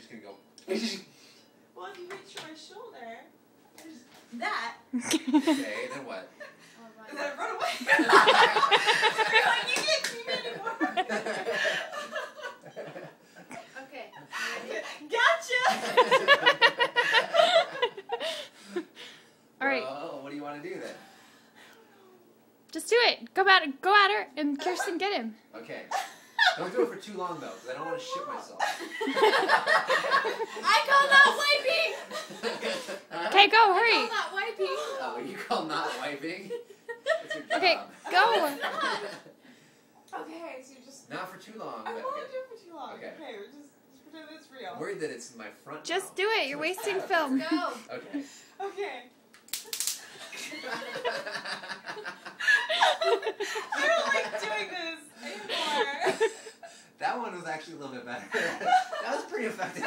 just gonna go. Well, if you reach for my shoulder, that. Okay, then what? And then I run away. You're like, you can't see me anymore. Okay. Gotcha. All right. Well, what do you want to do then? Just do it. Go at her, and Kirsten, get him. Okay. Don't do it for too long though, because I don't want to shit myself. I call not wiping. Okay, go, I hurry. call not wiping. Oh, you call not wiping? That's your job. Okay, go. Okay, so you just. Not for too long. I But don't want to okay. do it for too long. Okay. Okay, we're just pretend it's real. I'm worried that it's my front. Just mouth. do it. You're So it's wasting bad. film. Go. Okay. Okay. I don't like doing this anymore. That one was actually a little bit better. That was pretty effective.